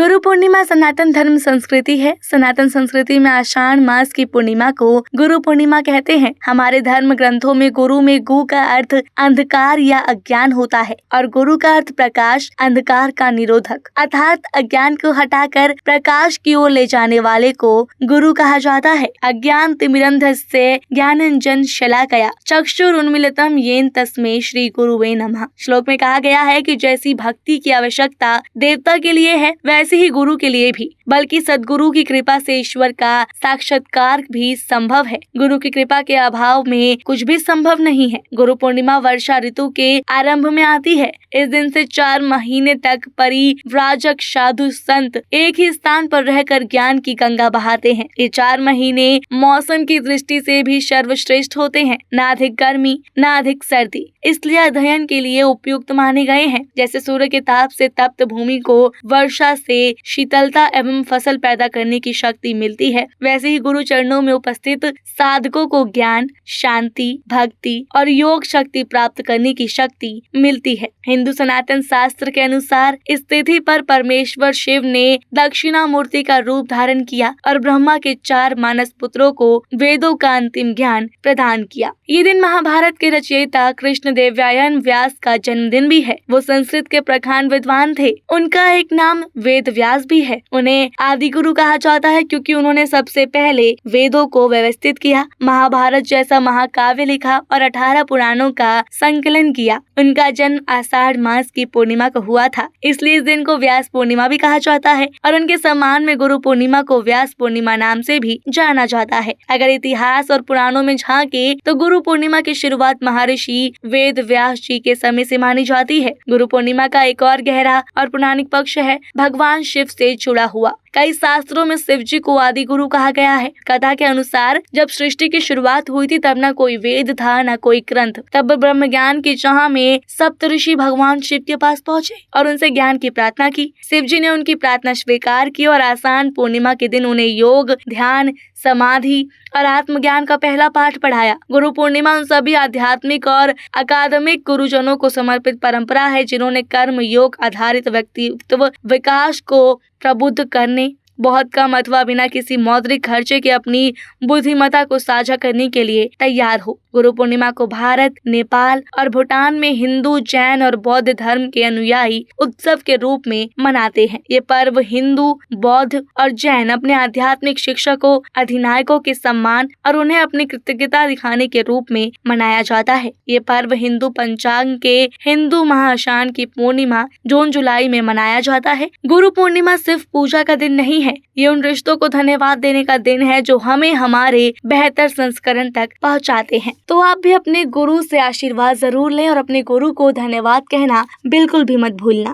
गुरु पूर्णिमा सनातन धर्म संस्कृति है। सनातन संस्कृति में आषाढ़ मास की पूर्णिमा को गुरु पूर्णिमा कहते हैं। हमारे धर्म ग्रंथों में गुरु में गु का अर्थ अंधकार या अज्ञान होता है और गुरु का अर्थ प्रकाश, अंधकार का निरोधक, अर्थात अज्ञान को हटाकर प्रकाश की ओर ले जाने वाले को गुरु कहा जाता है। अज्ञान तिमिरंधस्य ज्ञानांजन शलाकया चक्षुरुन्मीलितं येन तस्मै श्री गुरुवे नमः। श्लोक में कहा गया है कि जैसी भक्ति की आवश्यकता देवता के लिए है वैसे ही गुरु के लिए भी, बल्कि सद्गुरु की कृपा से ईश्वर का साक्षात्कार भी संभव है। गुरु की कृपा के अभाव में कुछ भी संभव नहीं है। गुरु पूर्णिमा वर्षा ऋतु के आरंभ में आती है। इस दिन से 4 महीने तक परिव्राजक साधु संत एक ही स्थान पर रहकर ज्ञान की गंगा बहाते हैं। ये 4 महीने मौसम की दृष्टि से भी सर्वश्रेष्ठ होते हैं। न अधिक गर्मी न अधिक सर्दी, इसलिए अध्ययन के लिए उपयुक्त माने गए हैं। जैसे सूर्य के ताप से तप्त भूमि को वर्षा से शीतलता एवं फसल पैदा करने की शक्ति मिलती है, वैसे ही गुरु चरणों में उपस्थित साधकों को ज्ञान, शांति, भक्ति और योग शक्ति प्राप्त करने की शक्ति मिलती है। हिंदू सनातन शास्त्र के अनुसार इस तिथि पर परमेश्वर शिव ने दक्षिणामूर्ति का रूप धारण किया और ब्रह्मा के 4 मानस पुत्रों को वेदों का अंतिम ज्ञान प्रदान किया। ये दिन महाभारत के रचयिता कृष्णदेवरायन व्यास का जन्मदिन भी है। वो संस्कृत के प्रखान विद्वान थे। उनका एक नाम वेद व्यास भी है। उन्हें आदि गुरु कहा जाता है क्योंकि उन्होंने सबसे पहले वेदों को व्यवस्थित किया, महाभारत जैसा महाकाव्य लिखा और 18 पुराणों का संकलन किया। उनका जन्म आषाढ़ मास की पूर्णिमा को हुआ था, इसलिए इस दिन को व्यास पूर्णिमा भी कहा जाता है और उनके सम्मान में गुरु पूर्णिमा को व्यास पूर्णिमा नाम से भी जाना जाता है। अगर इतिहास और पुराणों में झांके तो गुरु पूर्णिमा की शुरुआत महर्षि वेद व्यास जी के समय से मानी जाती है। गुरु पूर्णिमा का एक और गहरा और पौराणिक पक्ष है भगवान शिव से जुड़ा हुआ। कई शास्त्रों में शिव जी को आदि गुरु कहा गया है। कथा के अनुसार जब सृष्टि की शुरुआत हुई थी तब न कोई वेद था न कोई ग्रंथ। तब ब्रह्म ज्ञान की चाह में सप्तऋषि भगवान शिव के पास पहुँचे और उनसे ज्ञान की प्रार्थना की। शिव जी ने उनकी प्रार्थना स्वीकार की और आषाढ़ पूर्णिमा के दिन उन्हें योग, ध्यान, समाधि और आत्मज्ञान का पहला पाठ पढ़ाया। गुरु पूर्णिमा उन सभी आध्यात्मिक और अकादमिक गुरुजनों को समर्पित परंपरा है जिन्होंने कर्म योग आधारित व्यक्तित्व विकास को प्रबुद्ध करने, बहुत कम अथवा बिना किसी मौद्रिक खर्चे के अपनी बुद्धिमत्ता को साझा करने के लिए तैयार हो। गुरु पूर्णिमा को भारत, नेपाल और भूटान में हिंदू, जैन और बौद्ध धर्म के अनुयायी उत्सव के रूप में मनाते हैं। ये पर्व हिंदू, बौद्ध और जैन अपने आध्यात्मिक शिक्षकों, अधिनायकों के सम्मान और उन्हें अपनी कृतज्ञता दिखाने के रूप में मनाया जाता है। ये पर्व हिंदू पंचांग के हिंदू महाअषाढ़ की पूर्णिमा जून जुलाई में मनाया जाता है। गुरु पूर्णिमा सिर्फ पूजा का दिन नहीं है, ये उन रिश्तों को धन्यवाद देने का दिन है जो हमें हमारे बेहतर संस्करण तक पहुंचाते हैं। तो आप भी अपने गुरु से आशीर्वाद जरूर लें और अपने गुरु को धन्यवाद कहना बिल्कुल भी मत भूलना।